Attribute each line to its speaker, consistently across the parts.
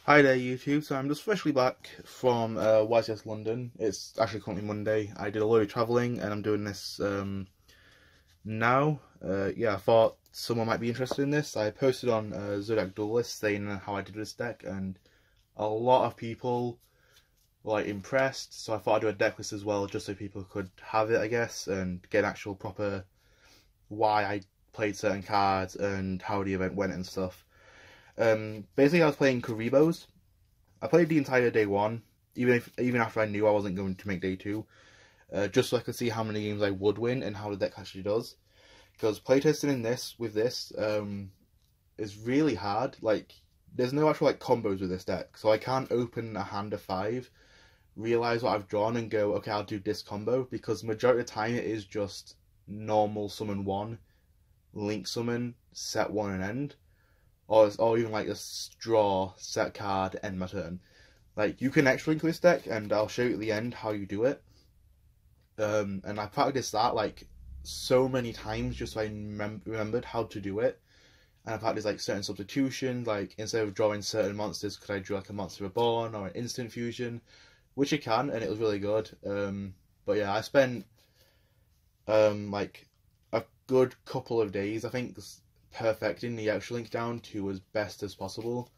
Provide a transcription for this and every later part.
Speaker 1: Hi there YouTube, so I'm just freshly back from YCS London. It's actually currently Monday. I did a load of travelling and I'm doing this now. Yeah, I thought someone might be interested in this. I posted on Zodiac Duelist saying how I did this deck and a lot of people were like impressed, so I thought I'd do a deck list as well just so people could have it, I guess, and get an actual proper why I played certain cards and how the event went and stuff. Basically I was playing Kuribohs. I played the entire day one, even after I knew I wasn't going to make day two, just so I could see how many games I would win and how the deck actually does. Because playtesting in this with this is really hard. Like, there's no actual like combos with this deck, so I can't open a hand of 5, realize what I've drawn, and go, okay, I'll do this combo, because majority of the time it is just normal summon 1, link summon, set 1 and end. Or even like a draw, set card, end my turn. Like, you can extra link this deck, and I'll show you at the end how you do it. And I practiced that like so many times just so I remembered how to do it. And I practiced like certain substitutions, like instead of drawing certain monsters, could I draw like a Monster Reborn or an instant fusion, which you can, and it was really good. But yeah, I spent like a good couple of days, I think, perfecting the extra link down to as best as possible.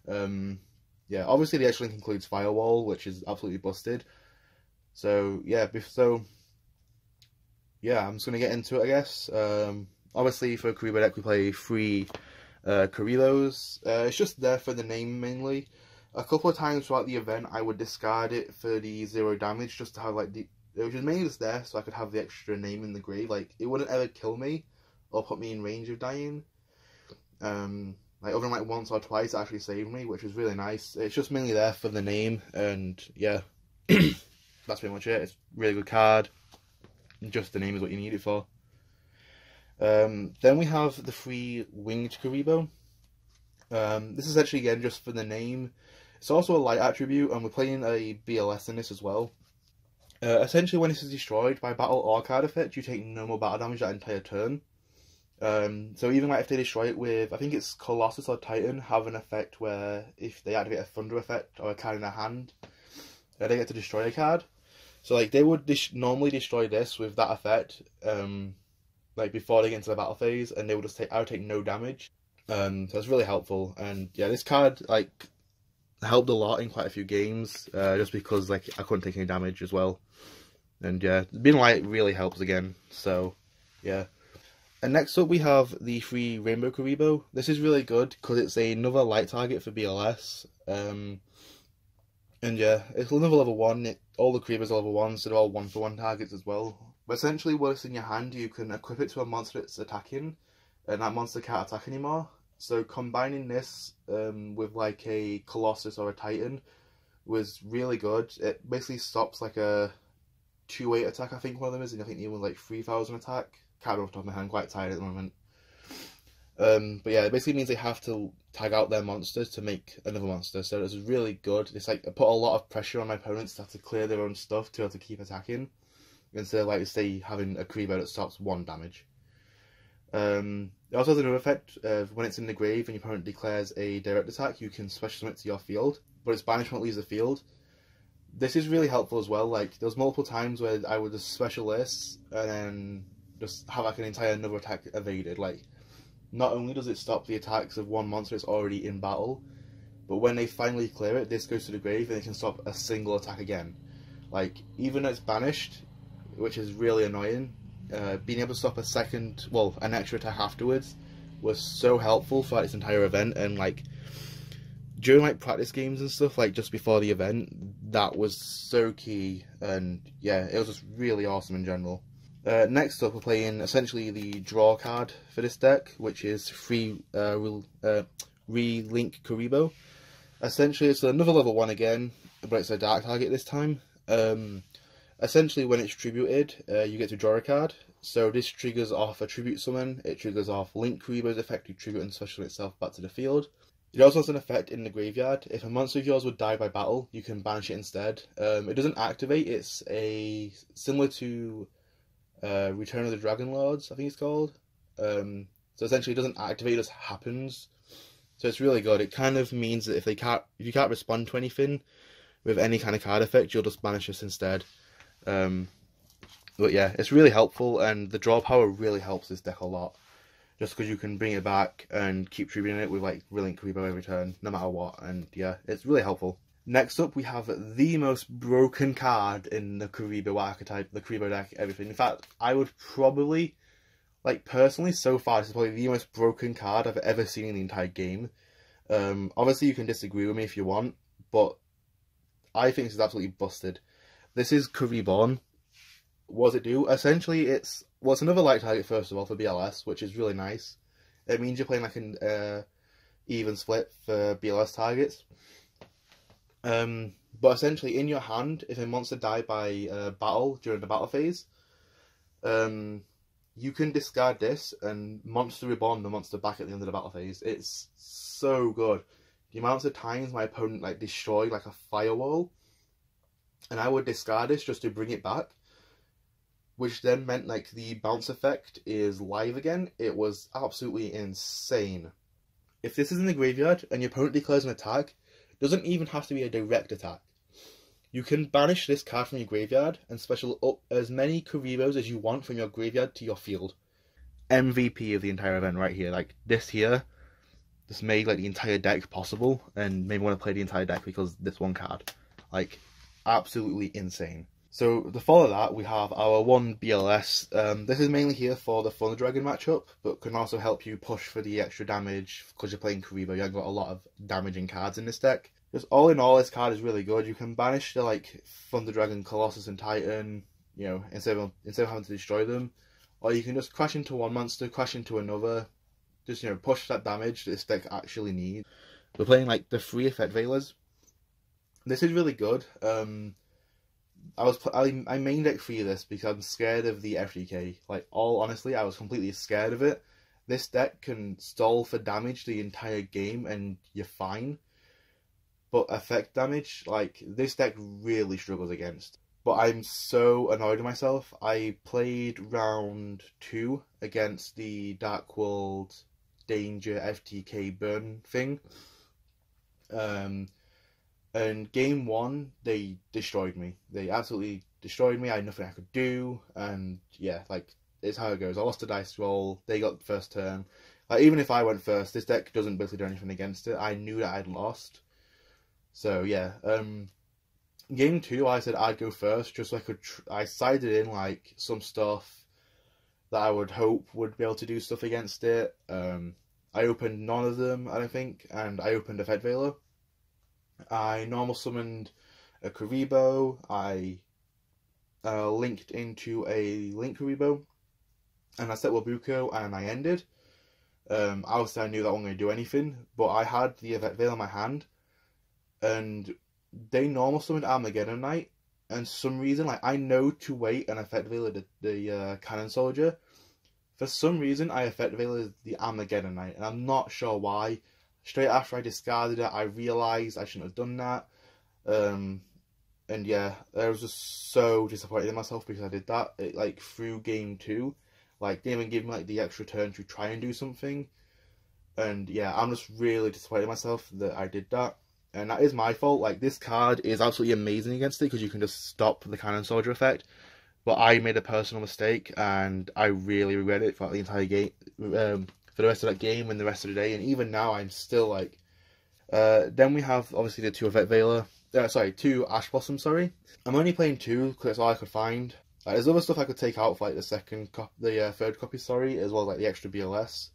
Speaker 1: Yeah, obviously the extra link includes Firewall, which is absolutely busted. So yeah, I'm just gonna get into it, I guess. Obviously for a Kuriboh deck we play 3 Kuribohs. It's just there for the name mainly. A couple of times throughout the event I would discard it for the 0 damage, just to have like it was just mainly just there so I could have the extra name in the grave. Like, it wouldn't ever kill me or put me in range of dying. Like, other than like once or twice it actually saved me, which was really nice. It's just mainly there for the name, and yeah, that's pretty much it. It's a really good card. Just the name is what you need it for. Then we have the 3 Winged Kuriboh. This is actually, again, just for the name. It's also a light attribute, and we're playing a BLS in this as well. Essentially, when this is destroyed by battle or card effect, you take no more battle damage that entire turn. So even like if they destroy it with, I think it's Colossus or Titan, have an effect where if they activate a Thunder effect or a card in their hand, they get to destroy a card. So like they would normally destroy this with that effect, like before they get into the battle phase, and they would just I would take no damage. So it's really helpful, and yeah, this card like helped a lot in quite a few games, just because like I couldn't take any damage as well, and yeah, being light really helps again. So yeah. And next up we have the 3 Rainbow Kuriboh. This is really good because it's another light target for BLS. And yeah, it's another level 1. All the Kuribohs are level 1, so they're all 1-for-1 targets as well. But essentially, once in your hand, you can equip it to a monster that's attacking, and that monster can't attack anymore. So combining this with like a Colossus or a Titan was really good. It basically stops like a 2-8 attack, I think one of them is, and I think the other one's like 3,000 attack. Can't remember off the top of my head, I'm quite tired at the moment. But yeah, it basically means they have to tag out their monsters to make another monster, so it's really good. It's like, it put a lot of pressure on my opponents to have to clear their own stuff to be able to keep attacking, instead of like, say, having a Kuriboh that stops 1 damage. It also has another effect of when it's in the grave and your opponent declares a direct attack, you can special summon it to your field, but its banishment leaves the field. This is really helpful as well. Like, there was multiple times where I would just special this and then just have like an entire another attack evaded. Like, not only does it stop the attacks of one monster that's already in battle, but when they finally clear it, this goes to the grave and it can stop a single attack again. Like, even though it's banished, which is really annoying, being able to stop an extra attack afterwards was so helpful throughout this entire event. And like, during like practice games and stuff, like just before the event, that was so key, and yeah, it was just really awesome in general. Next up, we're playing essentially the draw card for this deck, which is 3 Re-Link Kuriboh. Essentially, it's another level 1 again, but it's a dark target this time. Essentially, when it's tributed, you get to draw a card. So this triggers off a tribute summon, it triggers off Link Kuriboh's effect to tribute and special itself back to the field. It also has an effect in the graveyard. If a monster of yours would die by battle, you can banish it instead. It doesn't activate, it's similar to Return of the Dragon Lords, I think it's called. So essentially it doesn't activate, it just happens. So it's really good. It kind of means that if you can't respond to anything with any kind of card effect, you'll just banish this instead. But yeah, it's really helpful, and the draw power really helps this deck a lot. Just because you can bring it back and keep tributing it with like brilliant Kuriboh every turn, no matter what, and yeah, it's really helpful. Next up, we have the most broken card in the Kuriboh archetype, the Kuriboh deck, everything. In fact, I would probably, like personally, so far, this is probably the most broken card I've ever seen in the entire game. Obviously, you can disagree with me if you want, but I think this is absolutely busted. This is Kuriboh. What does it do? Essentially, it's another light target, first of all, for BLS, which is really nice. It means you're playing like an even split for BLS targets. But essentially, in your hand, if a monster died by battle during the battle phase, you can discard this and monster reborn the monster back at the end of the battle phase. It's so good. The amounts of times my opponent like destroyed like a firewall, and I would discard this just to bring it back, which then meant like the bounce effect is live again. It was absolutely insane. If this is in the graveyard and your opponent declares an attack, it doesn't even have to be a direct attack. You can banish this card from your graveyard and special up as many Kuribohs as you want from your graveyard to your field. MVP of the entire event right here. Like this here, this made like the entire deck possible, and made me want to play the entire deck because this one card. Like, absolutely insane. So to follow that, we have our one BLS. This is mainly here for the Thunder Dragon matchup, but can also help you push for the extra damage because you're playing Kuriboh. You haven't got a lot of damaging cards in this deck. Just all in all, this card is really good. You can banish the like Thunder Dragon, Colossus, and Titan, you know, instead of having to destroy them, or you can just crash into one monster, crash into another. Just, you know, push that damage that this deck actually needs. We're playing like the 3 effect Veilers. This is really good. I main deck 3 of this because I'm scared of the FDK. Like, all honestly, I was completely scared of it. This deck can stall for damage the entire game and you're fine. But effect damage, like, this deck really struggles against. But I'm so annoyed with myself. I played round 2 against the Dark World Danger FTK burn thing. And game 1, they destroyed me. They absolutely destroyed me. I had nothing I could do. And yeah, like, it's how it goes. I lost a dice roll. They got the first turn. Like, even if I went first, this deck doesn't basically do anything against it. I knew that I'd lost. So yeah, game 2, I said I'd go first, just so I could. I sided in like some stuff that I would hope would be able to do stuff against it. I opened none of them, I don't think, and I opened a Fed Veiler. I normal summoned a Kuriboh. I linked into a Link Kuriboh, and I set Wabuko, and I ended. Obviously, I knew that wasn't going to do anything, but I had the Effect Veil in my hand, and they normal summoned Armageddon Knight, and for some reason, like, I know to wait and Effect Veil the Cannon Soldier. For some reason, I Effect Veil the Armageddon Knight, and I'm not sure why. Straight after I discarded it, I realised I shouldn't have done that. And yeah, I was just so disappointed in myself because I did that. It, like, through game 2, like, didn't even give me like the extra turn to try and do something. And yeah, I'm just really disappointed in myself that I did that. And that is my fault. Like, this card is absolutely amazing against it because you can just stop the Cannon Soldier effect. But I made a personal mistake, and I really regret it for the entire game, for the rest of that game and the rest of the day. And even now, I'm still like. Then we have obviously the 2 Effect Veiler. 2 Ash Blossom. Sorry, I'm only playing 2 because that's all I could find. There's other stuff I could take out for like the third copy. Sorry, as well as like the extra BLS.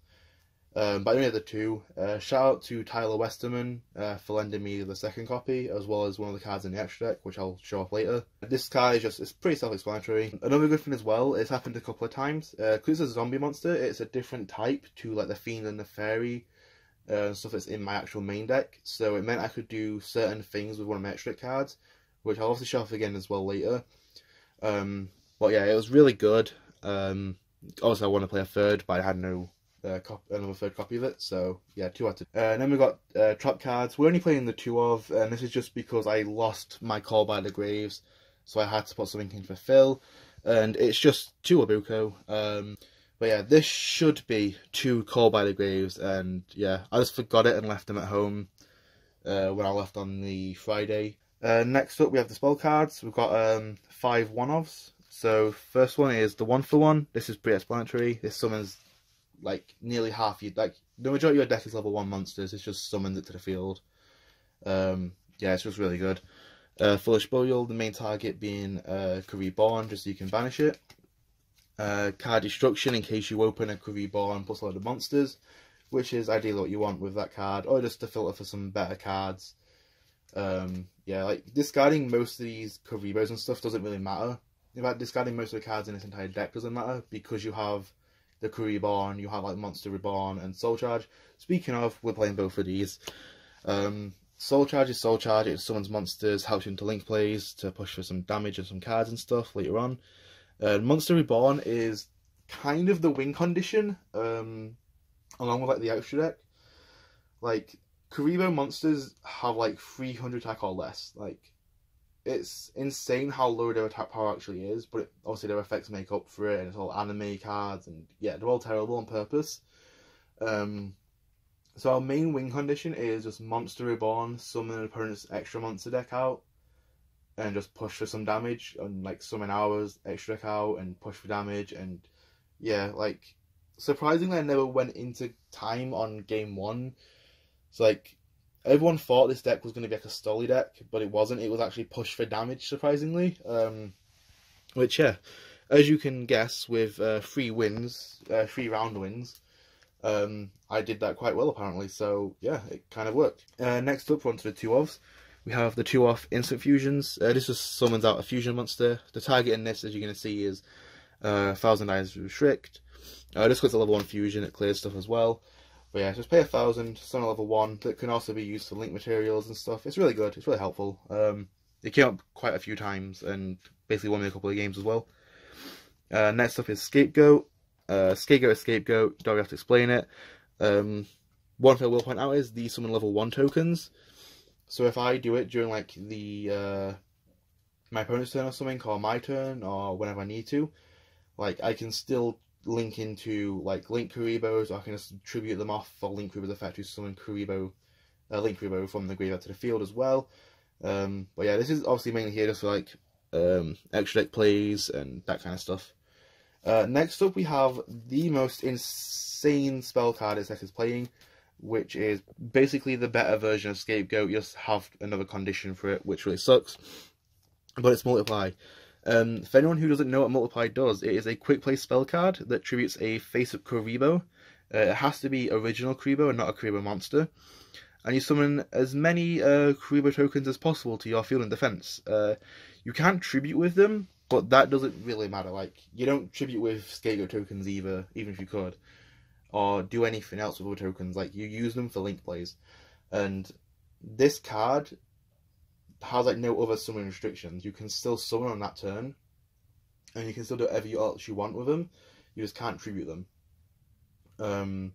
Speaker 1: But I only had the 2. Shout out to Tyler Westerman for lending me the second copy, as well as one of the cards in the extra deck, which I'll show off later. This card is just, it's pretty self-explanatory. Another good thing as well, it's happened a couple of times. Because it's a zombie monster, it's a different type to like the Fiend and the Fairy stuff that's in my actual main deck. So it meant I could do certain things with one of my extra deck cards, which I'll also show off again as well later. But yeah, it was really good. Obviously I want to play a third, but I had no another third copy of it, so yeah, 2 out of 2. And then we got trap cards. We're only playing the 2 of, and this is just because I lost my Call by the Graves, so I had to put something in for Phil, and it's just 2 Wabuko. But yeah, this should be 2 Call by the Graves, and yeah, I just forgot it and left them at home when I left on the Friday. Next up, we have the spell cards. We've got 5 one-offs. So first one is the 1-for-1. This is pretty explanatory. This summons like nearly half your, like the majority of your deck is level 1 monsters. It's just summons it to the field. Yeah, it's just really good. Foolish Burial, the main target being Kuriboh, just so you can banish it. Card Destruction, in case you open a Kuriboh plus a load of monsters, which is ideally what you want with that card, or just to filter for some better cards. Yeah, like discarding most of these Kuribohs and stuff doesn't really matter. In fact, discarding most of the cards in this entire deck doesn't matter, because you have the Kuriboh, you have like Monster Reborn and Soul Charge. Speaking of, we're playing both of these. Soul Charge is Soul Charge, it summons monsters, helps you into link plays to push for some damage and some cards and stuff later on. Monster Reborn is kind of the win condition, along with like the extra deck. Like, Kuriboh monsters have like 300 attack or less. Like, it's insane how low their attack power actually is, but obviously their effects make up for it, and it's all anime cards, and yeah, they're all terrible on purpose. So our main win condition is just Monster Reborn, summon an opponent's extra monster deck out, and just push for some damage, and like summon ours extra deck out and push for damage. And yeah, like surprisingly I never went into time on game 1. So like everyone thought this deck was going to be like a Stolly deck, but it wasn't. It was actually push for damage, surprisingly. Which yeah, as you can guess, with 3 wins, 3 round wins, I did that quite well apparently, so yeah, it kind of worked. Next up, we're on to the 2-offs. We have the 2-off instant fusions. This just summons out a fusion monster. The target in this, as you're going to see, is 1000 Eyes Restrict. This goes to level 1 fusion, it clears stuff as well. But yeah, just pay 1000, summon a level 1, that can also be used for link materials and stuff. It's really good, it's really helpful. It came up quite a few times, and basically won me a couple of games as well. Next up is Scapegoat. Scapegoat is Scapegoat, don't really have to explain it. One thing I will point out is these summon level 1 tokens. So if I do it during like the my opponent's turn or something, or my turn, or whenever I need to, like I can still link into like Link Kuribohs, or I can just tribute them off for Link Kuriboh's effect to summon Kuriboh, Link Kuriboh from the graveyard to the field as well. But yeah, this is obviously mainly here just for like extra deck plays and that kind of stuff. Next up we have the most insane spell card this deck is playing, which is basically the better version of Scapegoat. You just have another condition for it, which really sucks. But it's Multiply. For anyone who doesn't know what Multiply does, it is a quick play spell card that tributes a face-up Kuriboh. It has to be original Kuriboh and not a Kuriboh monster. And you summon as many Kuriboh tokens as possible to your field and defense. You can't tribute with them, but that doesn't really matter. Like, you don't tribute with Scapegoat tokens either, even if you could, or do anything else with other tokens. Like, you use them for link plays. And this card has like no other summoning restrictions. You can still summon on that turn, and you can still do whatever else you want with them. You just can't tribute them.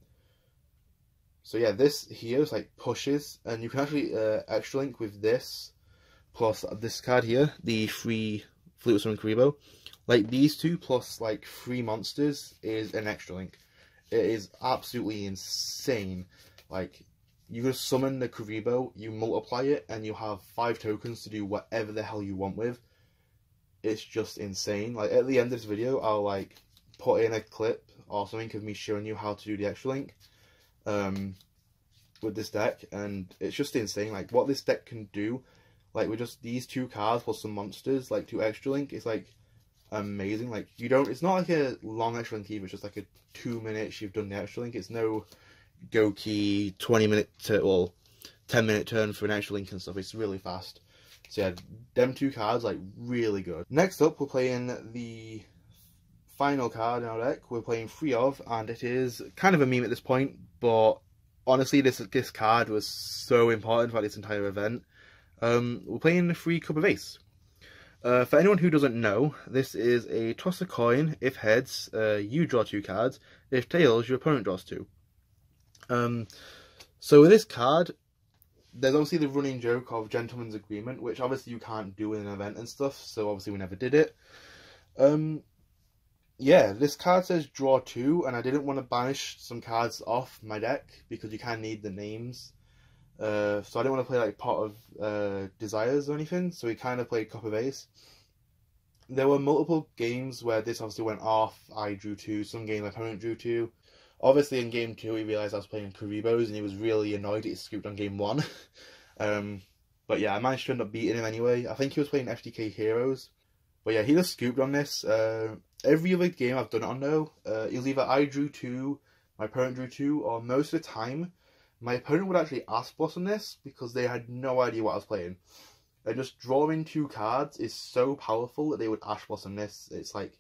Speaker 1: So yeah, this here is like pushes, and you can actually extra link with this plus this card here, the 3 Fleetwood Summon Kuriboh. Like these 2 plus like 3 monsters is an extra link. It is absolutely insane. Like, you just summon the Kuriboh, you multiply it, and you have 5 tokens to do whatever the hell you want with. It's just insane. Like, at the end of this video, I'll like put in a clip or something of me showing you how to do the extra link with this deck, and it's just insane. Like, what this deck can do, like with just these 2 cards plus some monsters, like to extra link, is like amazing. Like, you don't, it's not like a long extra link either, it's just like a 2 minutes you've done the extra link. It's no go key 20-minute or 10-minute turn for an extra link and stuff. It's really fast. So yeah, them 2 cards like really good. Next up, we're playing the final card in our deck. We're playing 3 of, and it is kind of a meme at this point, but honestly this card was so important for this entire event. We're playing the 3 Cup of Ace. For anyone who doesn't know, this is a toss a coin. If heads, you draw 2 cards. If tails, your opponent draws 2. So with this card, there's obviously the running joke of Gentleman's Agreement, which obviously you can't do in an event and stuff, so obviously we never did it. yeah, this card says draw 2, and I didn't want to banish some cards off my deck because you kind of need the names. So I didn't want to play like Pot of Desires or anything, so we kind of played Copper Base. There were multiple games where this obviously went off. I drew 2, some game my opponent drew 2. Obviously in game 2 he realised I was playing Kuribohs and he was really annoyed that he scooped on game 1. But yeah, I managed to end up beating him anyway. I think he was playing FTK Heroes. But yeah, he just scooped on this. Every other game I've done it on though, it was either I drew 2, my opponent drew 2, or most of the time, my opponent would actually Ash Blossom this because they had no idea what I was playing. And just drawing 2 cards is so powerful that they would Ash Blossom this. It's like,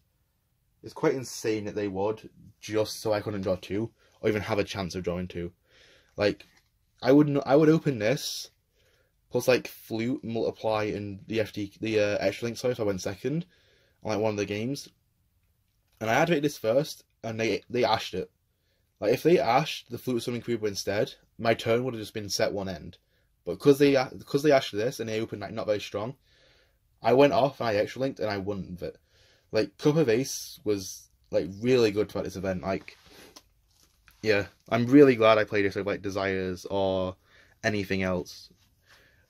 Speaker 1: it's quite insane that they would, just so I couldn't draw 2, or even have a chance of drawing 2. Like, I would open this, plus like Flute, Multiply, and the Extra Link, sorry, if I went second on like one of the games. And I activated this first, and they ashed it. Like, if they ashed the Flute Summoning Kuriboh instead, my turn would have just been set one end. But because they ashed this, and they opened like not very strong, I went off and I Extra Linked, and I won with it. Like, Cup of Ace was like really good throughout this event. Like, yeah, I'm really glad I played this over like Desires or anything else.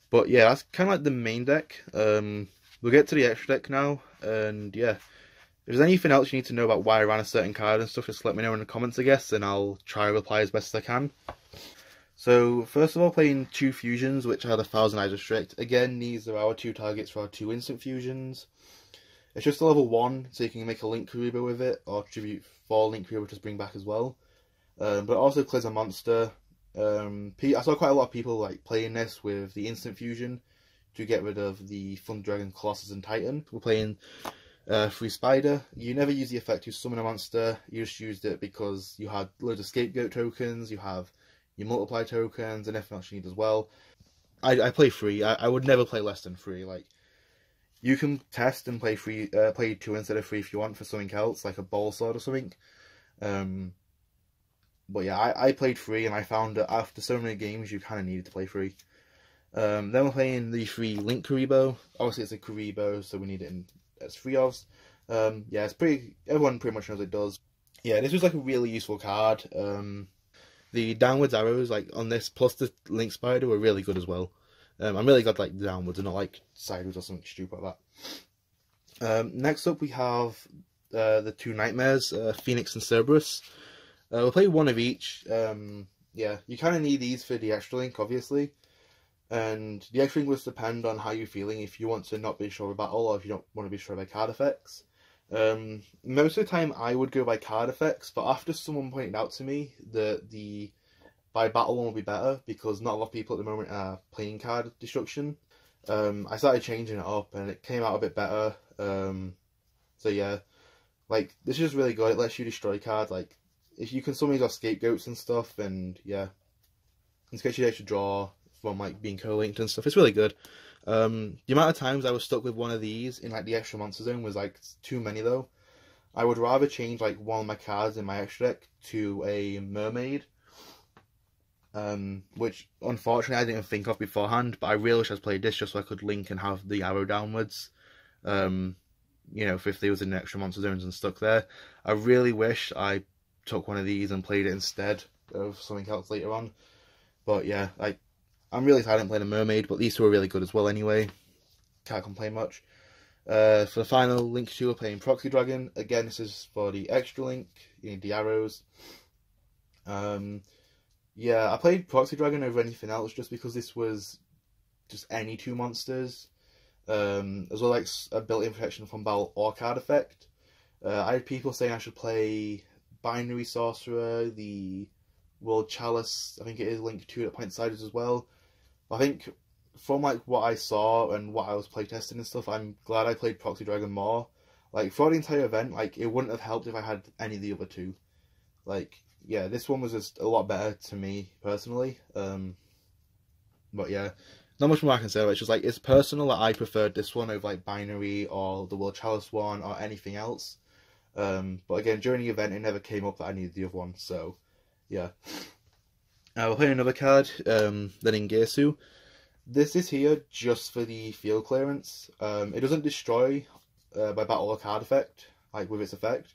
Speaker 1: But yeah, that's kind of like the main deck. We'll get to the extra deck now, and yeah. If there's anything else you need to know about why I ran a certain card and stuff, just let me know in the comments, I guess, and I'll try to reply as best as I can. So, first of all, playing 2 fusions, which are the Thousand Eyes Restrict. Again, these are our 2 targets for our 2 instant fusions. It's just a level 1, so you can make a Link Kuriboh with it, or tribute 4 Link Kuriboh to bring back as well. But it also clears a monster. I saw quite a lot of people like playing this with the instant fusion to get rid of the Thunder Dragon, Colossus, and Titan. We're playing 3 Spider. You never use the effect to summon a monster, you just used it because you had loads of Scapegoat tokens, you have your Multiply tokens, and everything else you need as well. I play 3, I would never play less than 3, like, you can test and play 2 instead of 3 if you want for something else, like a Bowl Sword or something. But yeah, I played 3, and I found that after so many games you kind of needed to play 3. Then we're playing the 3 Link Kuriboh. Obviously it's a Kuriboh, so we need it in as 3 ofs. Yeah, it's everyone pretty much knows it does. Yeah, this was like a really useful card. The downwards arrows like on this plus the Link Spider were really good as well. I'm really glad like downwards and not like sideways or something stupid like that. Next up we have the 2 Nightmares, Phoenix and Cerberus. We'll play 1 of each. Yeah, you kind of need these for the extra link, obviously. And the extra link will depend on how you're feeling, if you want to not be sure of battle or if you don't want to be sure by card effects. Most of the time I would go by card effects, but after someone pointed out to me that the by battle one will be better, because not a lot of people at the moment are playing card destruction, I started changing it up and it came out a bit better. So yeah, like, this is really good. It lets you destroy cards, like, if you can summon these off Scapegoats and stuff, and yeah, it gets you the extra draw from like being co-linked and stuff. It's really good. The amount of times I was stuck with one of these in like the extra monster zone was like too many though. I would rather change like one of my cards in my extra deck to a Mermaid, which unfortunately I didn't think of beforehand, but I really wish I'd played this just so I could link and have the arrow downwards. You know, if they was in the extra monster zones and stuck there. I really wish I took one of these and played it instead of something else later on. But yeah, I'm really tired of playing a Mermaid, but these two are really good as well anyway. Can't complain much. For the final Link 2, we're playing Proxy Dragon. Again, this is for the extra link. You need the arrows. Yeah, I played Proxy Dragon over anything else just because this was just any 2 monsters. As well, like a built-in protection from battle or card effect. I had people saying I should play Binary Sorcerer, the World Chalice, I think it is Link 2 at point-sided as well. I think from like what I saw and what I was playtesting and stuff, I'm glad I played Proxy Dragon more. Like, for the entire event, like, it wouldn't have helped if I had any of the other 2. Like, yeah, this one was just a lot better to me personally. But yeah, not much more I can say. It's just like, it's personal that I preferred this one over like Binary or the World Chalice one or anything else. But again, during the event, it never came up that I needed the other one, so yeah. We're playing another card, then Ingesu. This is here just for the field clearance. It doesn't destroy by battle or card effect, like with its effect.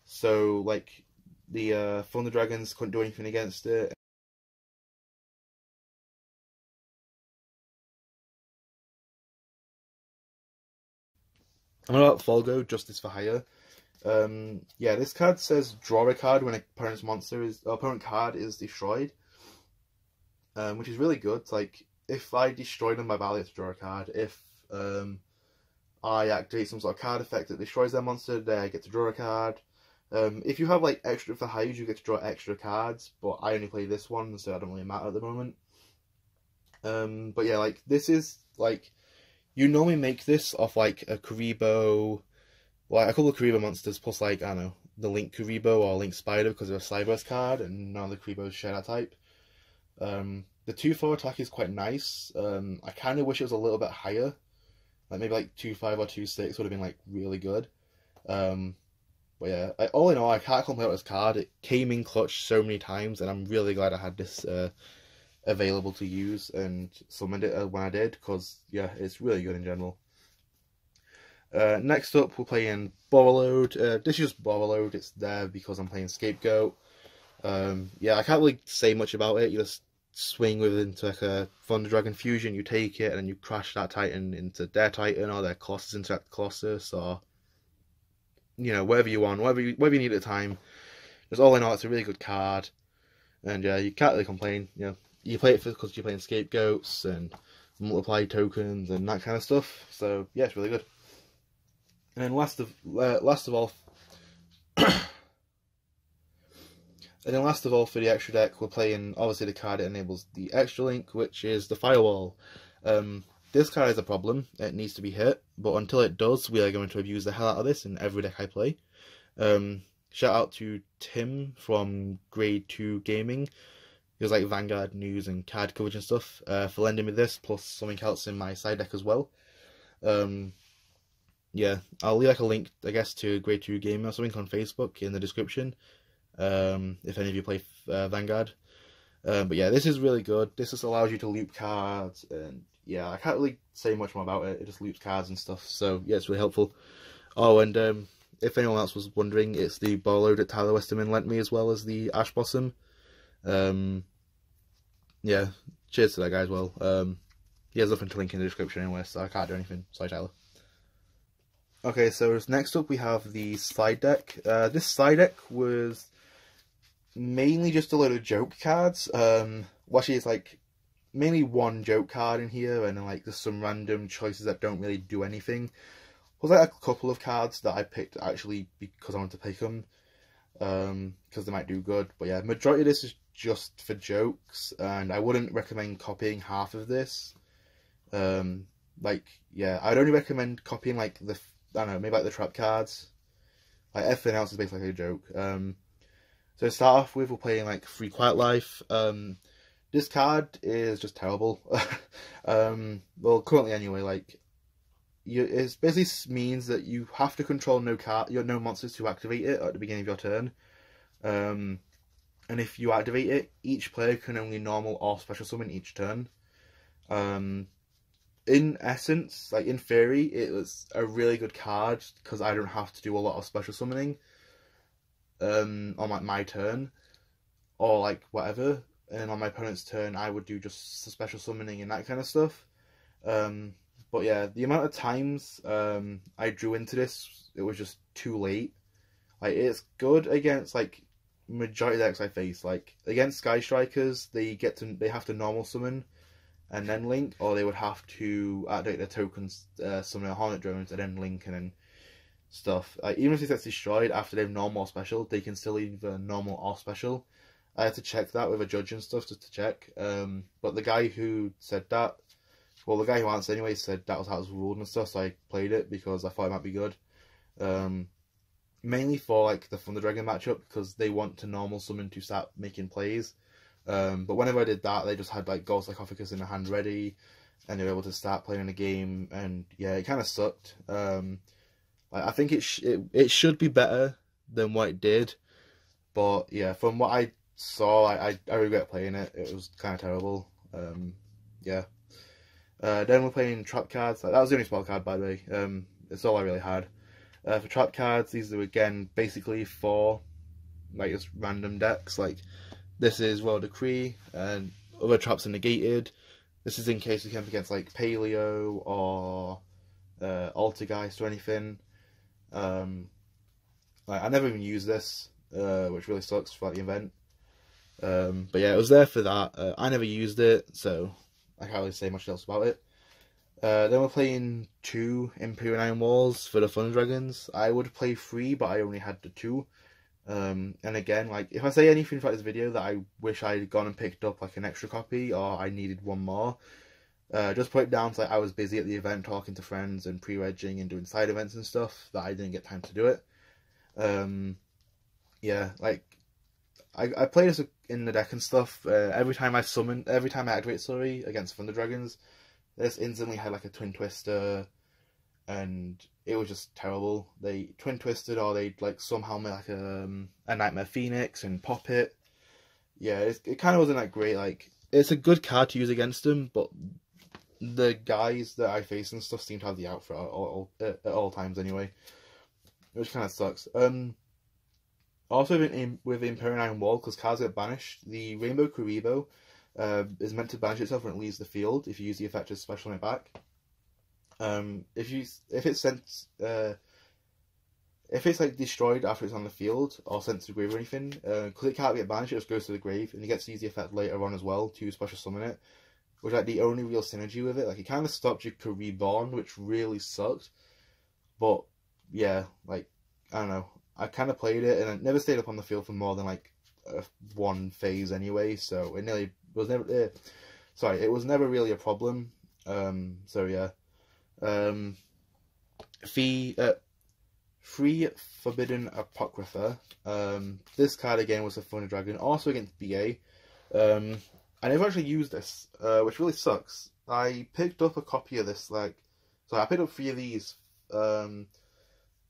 Speaker 1: so like the Thunder Dragons couldn't do anything against it. And about Folgo, Justice for Hire. Yeah, this card says draw a card when opponent card is destroyed, which is really good. Like, if I destroy them by value, to draw a card. If I activate some sort of card effect that destroys their monster, then I get to draw a card. If you have like extra for hires, you get to draw extra cards, but I only play this one, so it don't really matter at the moment. But yeah, like, this is like, you normally make this off like a Kuriboh, like a couple of Kuriboh monsters plus like, I don't know, the Link Kuriboh or Link Spider because they're a Cyberse card and none of the Kuribohs share that type. The 2/4 attack is quite nice. I kind of wish it was a little bit higher, like maybe like 2/5 or 2/6 would have been like really good. But yeah, all in all, I can't complain about this card. It came in clutch so many times, and I'm really glad I had this available to use and summoned it when I did, because yeah, it's really good in general. Next up, we're playing Borrowload. This is just Borrowload. It's there because I'm playing Scapegoat. Yeah, I can't really say much about it. You just swing with it into like a Thunder Dragon fusion, you take it, and then you crash that Titan into their Titan, or their Colossus into that Colossus, or you know, whatever you want, whatever you need at the time. Just all in all, it's a really good card, and yeah, you can't really complain. You know, you play it because you're playing Scapegoats and multiply tokens and that kind of stuff. So yeah, it's really good. And then last of all, and then last of all, for the extra deck, we're playing obviously the card that enables the extra link, which is the Firewall. This card is a problem. It needs to be hit, but until it does, we are going to abuse the hell out of this in every deck I play. Shout out to Tim from Grade 2 Gaming. He was like Vanguard news and card coverage and stuff, for lending me this, plus something else in my side deck as well. Yeah, I'll leave like a link, I guess, to Grade 2 Gaming or something on Facebook in the description, if any of you play Vanguard. But yeah, this is really good. This just allows you to loop cards, and yeah, I can't really say much more about it. It just loops cards and stuff, so yeah, it's really helpful. Oh, and if anyone else was wondering, it's the Borrowload that Tyler Westerman lent me, as well as the Ash Blossom. Yeah, cheers to that guy as well. He has nothing to link in the description anyway, so I can't do anything. Sorry, Tyler. Okay, so next up we have the slide deck. This slide deck was mainly just a load of joke cards. Well, actually, it's like mainly one joke card in here, and then like there's some random choices that don't really do anything. There's like a couple of cards that I picked actually because I wanted to pick them, because they might do good. But yeah, majority of this is just for jokes, and I wouldn't recommend copying half of this. Like, yeah, I'd only recommend copying like the, I don't know, maybe like the trap cards. Like, everything else is basically like a joke. So to start off with, we're playing like Free Quiet Life. This card is just terrible. Well, currently anyway, like, it basically means that you have to control no monsters to activate it at the beginning of your turn. And if you activate it, each player can only normal or special summon each turn. In essence, like in theory, it was a really good card because I don't have to do a lot of special summoning on like my turn or like whatever, and on my opponent's turn I would do just special summoning and that kind of stuff. But yeah, the amount of times I drew into this, it was just too late. Like, it's good against like majority decks I face. Like against Sky Strikers, they have to normal summon and then link, or they would have to activate their tokens, summon a Hornet Drones, and then link and then stuff. Even if it gets destroyed after they've normal or special, they can still either normal or special. I had to check that with a judge and stuff just to check. But the guy who said that, well, the guy who answered anyway said that was how it was ruled and stuff, so I played it because I thought it might be good. Mainly for like the Thunder Dragon matchup, because they want to normal summon to start making plays. But whenever I did that, they just had like Gold Sarcophagus in the hand ready, and they were able to start playing the game. And yeah, it kind of sucked. I think it should be better than what it did, but yeah, from what I saw, I regret playing it. It was kind of terrible. Yeah. Then we're playing trap cards. That was the only spell card, by the way. It's all I really had. For trap cards, these are again basically for like just random decks. Like this is Royal Decree, and other traps are negated. This is in case we come up against like Paleo or Altergeist or anything. Like, I never even used this, which really sucks throughout the event. But yeah, it was there for that. I never used it, so I can't really say much else about it. Then we're playing 2 Imperial Iron Walls for the Thunder Dragons. I would play 3, but I only had the 2. And again, like, if I say anything throughout this video that I wish I'd gone and picked up like an extra copy, or I needed one more, just put it down to like, I was busy at the event talking to friends and pre-regging and doing side events and stuff, that I didn't get time to do it. Yeah, like, I play this in the deck and stuff. Every time I activate Slurry against Thunder Dragons, this instantly had like a Twin Twister, and it was just terrible. They Twin Twisted, or they'd like somehow make like a Nightmare Phoenix and pop it. Yeah, it kind of wasn't that great. Like, it's a good card to use against them, but the guys that I face and stuff seem to have the out for at all times anyway, which kind of sucks. Also with Imperial Iron Wall, because cards get banished, the Rainbow Kuriboh is meant to banish itself when it leaves the field if you use the effect as special on it back. If it's like destroyed after it's on the field or sent to the grave or anything, because it can't get banished, it just goes to the grave, and you get to use the effect later on as well to special summon it, which is like the only real synergy with it. Like, it kind of stopped your Kuriboh, which really sucked. But yeah, like, I don't know. I kind of played it, and it never stayed up on the field for more than like one phase anyway, so it was never really a problem. So yeah. Free Forbidden Apocrypha. This card again was a Thunder Dragon, also against BA. I never actually used this, which really sucks. I picked up a copy of this, so I picked up 3 of these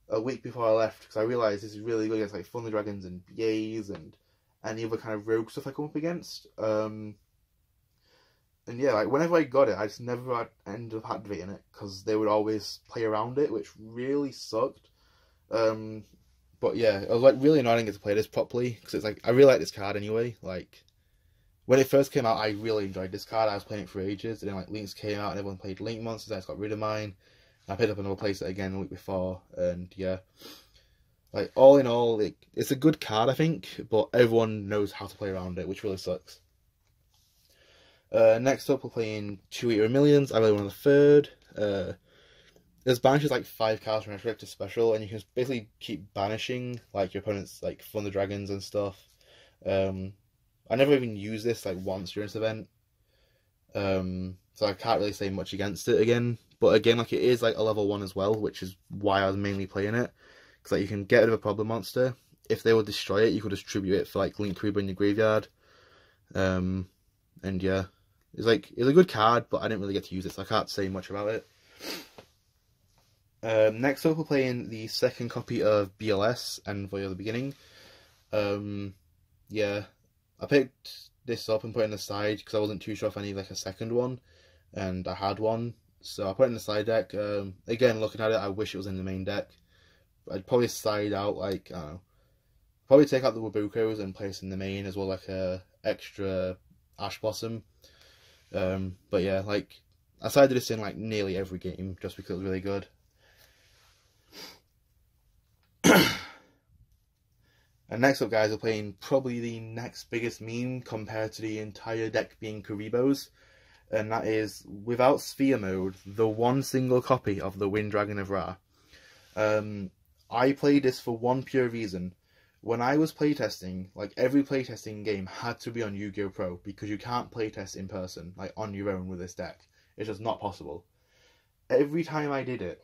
Speaker 1: a week before I left, because I realised this is really good against like Thunder Dragons and BAs and any other kind of rogue stuff I come up against. And yeah, like, whenever I got it, I just never ended up activating it, because they would always play around it, which really sucked. But yeah, it was like really annoying to play this properly, because it's like, I really like this card anyway. Like, when it first came out, I really enjoyed this card. I was playing it for ages, and then like Links came out and everyone played Link Monsters. I just got rid of mine. I picked up another playset again the week before, and yeah, like, all in all, it's a good card, I think, but everyone knows how to play around it, which really sucks. Next up, we're playing 2 Eater of Millions. I really want the 3rd. This banishes like 5 cards from Resurrect to special, and you can basically keep banishing like your opponent's like Thunder Dragons and stuff. I never even used this like once during this event, so I can't really say much against it again. But again, like, it is like a level 1 as well, which is why I was mainly playing it. Because like, you can get rid of a problem monster. If they would destroy it, you could just tribute it for like Link Kuriboh in your graveyard. And yeah, it's a good card, but I didn't really get to use it, so I can't say much about it. Next up, we're playing the 2nd copy of BLS and Voyage of the Beginning. Yeah, I picked this up and put it in the side because I wasn't too sure if I needed like a 2nd one, and I had one. So I put it in the side deck. Again, looking at it, I wish it was in the main deck. I'd probably side out, like, I don't know, probably take out the Wabukos and place in the main as well, like a extra Ash Blossom. But yeah, like, I sided this in like nearly every game just because it was really good. And next up, guys, we're playing probably the next biggest meme compared to the entire deck being Kuribohs. And that is, without Sphere Mode, the one single copy of the Wind Dragon of Ra. I played this for one pure reason. When I was playtesting, like, every playtesting game had to be on Yu-Gi-Oh! Pro, because you can't playtest in person, like, on your own with this deck. It's just not possible. Every time I did it,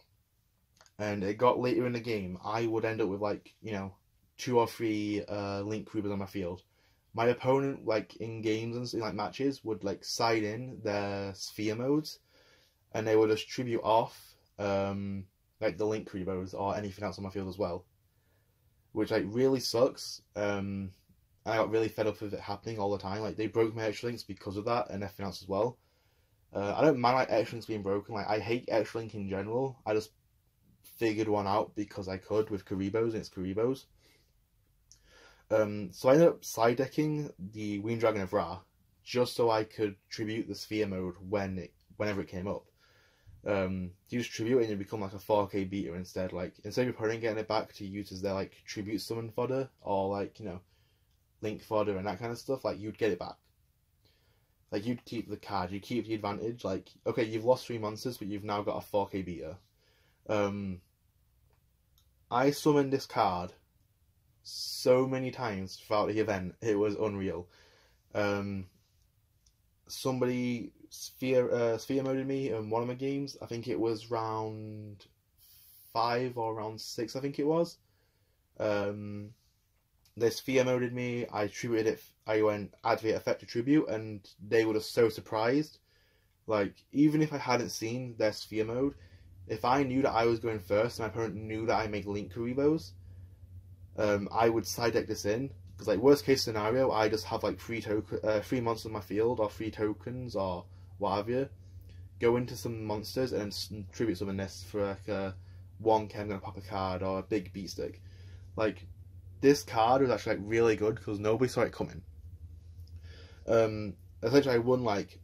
Speaker 1: and it got later in the game, I would end up with, like, you know, 2 or 3 Link Kuribohs on my field. My opponent, like, in games and like matches, would like side in their Sphere Modes, and they would just tribute off like the Link Kuribohs or anything else on my field as well, which like really sucks. And I got really fed up with it happening all the time. Like, they broke my extra links because of that, and everything else as well. I don't mind like extra links being broken. Like, I hate extra link in general. I just figured one out because I could with Kuribos, and it's Kuribos. So I ended up side decking the Winged Dragon of Ra, just so I could tribute the Sphere mode whenever it came up. You just tribute it and you become like a 4K beater instead. Like, instead of your opponent getting it back to use as their like tribute summon fodder, or like, you know, link fodder and that kind of stuff, like you'd get it back. Like, you'd keep the card, you keep the advantage. Like, okay, you've lost 3 monsters, but you've now got a 4K beater. I summoned this card so many times throughout the event, it was unreal. Somebody sphere moded me in one of my games. I think it was round 5 or round 6, I think it was. They sphere moded me, I tributed it, I went activate effective tribute, and they were just so surprised. Like, even if I hadn't seen their sphere mode, if I knew that I was going first and my opponent knew that I make Link Kuribos, I would side deck this in, because like worst case scenario, I just have like 3 monsters in my field, or 3 tokens, or whatever. Go into some monsters and tribute summon this for like a 1K I'm gonna pop a card, or a big beat stick. Like, this card was actually like really good because nobody saw it coming. Essentially I won like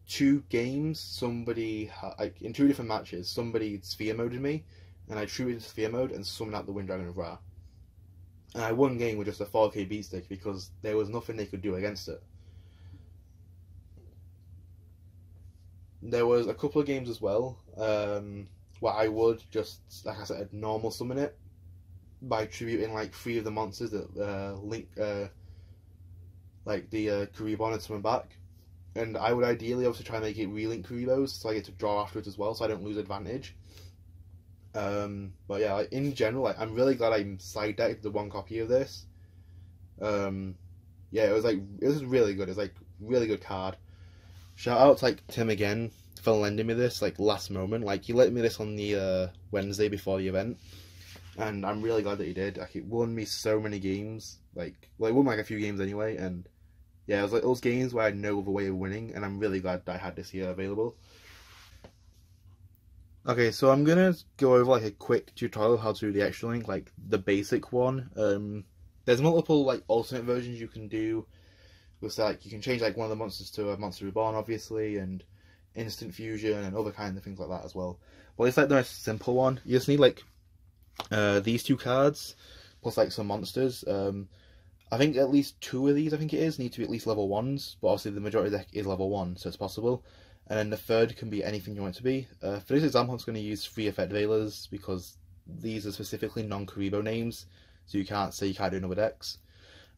Speaker 1: 2 games. Somebody like in 2 different matches, somebody sphere moded me, and I tributed sphere mode and summoned out the Wind Dragon of Ra. And I won game with just a 4K beat stick because there was nothing they could do against it. There was a couple of games as well where I would just, like I said, normal summon it by tributing like 3 of the monsters that link like the Kuriboh and summon back. And I would ideally obviously try and make it relink Kuribos so I get to draw afterwards as well, so I don't lose advantage. But yeah, like, in general, like, I'm really glad I side decked the 1 copy of this. Yeah, it was really good. It was like really good card. Shout out to like Tim again for lending me this like last moment. Like, he lent me this on the Wednesday before the event, and I'm really glad that he did. Like, it won me so many games. Like, well, it won like a few games anyway, and yeah, it was like those games where I had no other way of winning, and I'm really glad that I had this here available. Okay, so I'm gonna go over like a quick tutorial of how to do the extra link, like the basic one. There's multiple like alternate versions you can do. With like, you can change like one of the monsters to a Monster Reborn, obviously, and instant fusion and other kinds of things like that as well. But it's like the most simple one. You just need like these 2 cards plus like some monsters. I think at least 2 of these, I think it is, need to be at least level 1s, but obviously the majority of the deck is level 1, so it's possible. And then the third can be anything you want it to be. For this example, I'm just going to use 3 Effect Veilers, because these are specifically non-Kuriboh names, so you can't say you can't do another decks.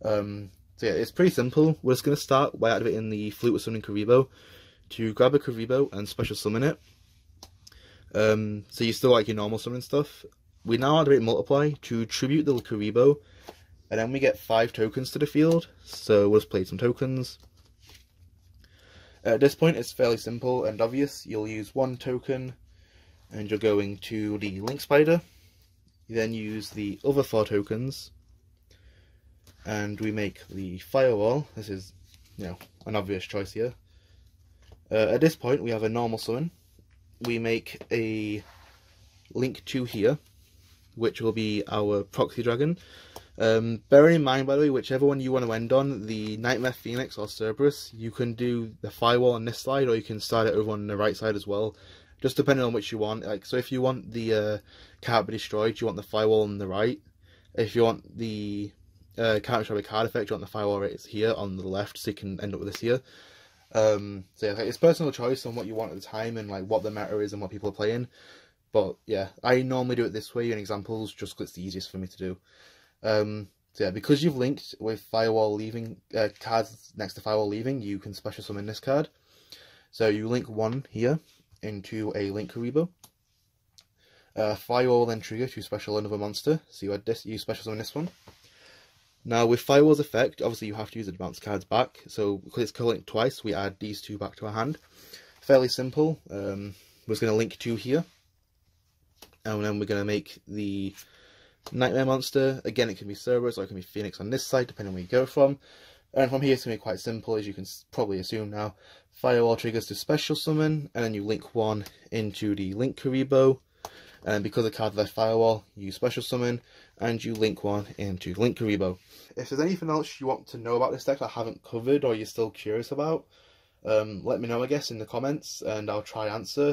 Speaker 1: So yeah, it's pretty simple. We're just going to start by activating the Flute with Summoning Kuriboh to grab a Kuriboh and special summon it. So you still like your normal summon stuff. We now activate Multiply to tribute the Kuriboh, and then we get 5 tokens to the field, so we'll just play some tokens. At this point it's fairly simple and obvious. You'll use 1 token and you're going to the Link Spider. You then use the other 4 tokens and we make the Firewall. This is, you know, an obvious choice here. At this point we have a normal summon. We make a Link 2 here, which will be our Proxy Dragon. Bearing in mind, by the way, whichever one you want to end on, the Nightmare Phoenix or Cerberus, you can do the Firewall on this side, or you can start it over on the right side as well, just depending on which you want. Like, so if you want the card be destroyed, you want the Firewall on the right. If you want the card destroyed by card effect, you want the Firewall right here on the left, so you can end up with this here. So yeah, like, it's personal choice on what you want at the time and like what the meta is and what people are playing. But yeah, I normally do it this way in examples just because it's the easiest for me to do. So yeah, because you've linked with Firewall leaving, cards next to Firewall leaving, you can special summon this card. So you link 1 here into a Link Kuriboh. Firewall then trigger to special another monster, so you add this, you special summon this one. Now with Firewall's effect, obviously you have to use advanced cards back, so because it's co-linked twice, we add these 2 back to our hand. Fairly simple. We're just going to link 2 here, and then we're going to make the Nightmare monster. Again, it can be Cerberus or it can be Phoenix on this side, depending on where you go from. And from here it's going to be quite simple, as you can probably assume now. Firewall triggers to special summon, and then you link 1 into the Link Kuriboh. And because of Cardfight Firewall, you special summon and you link one into Link Kuriboh. If there's anything else you want to know about this deck that I haven't covered or you're still curious about, let me know, I guess, in the comments, and I'll try answer.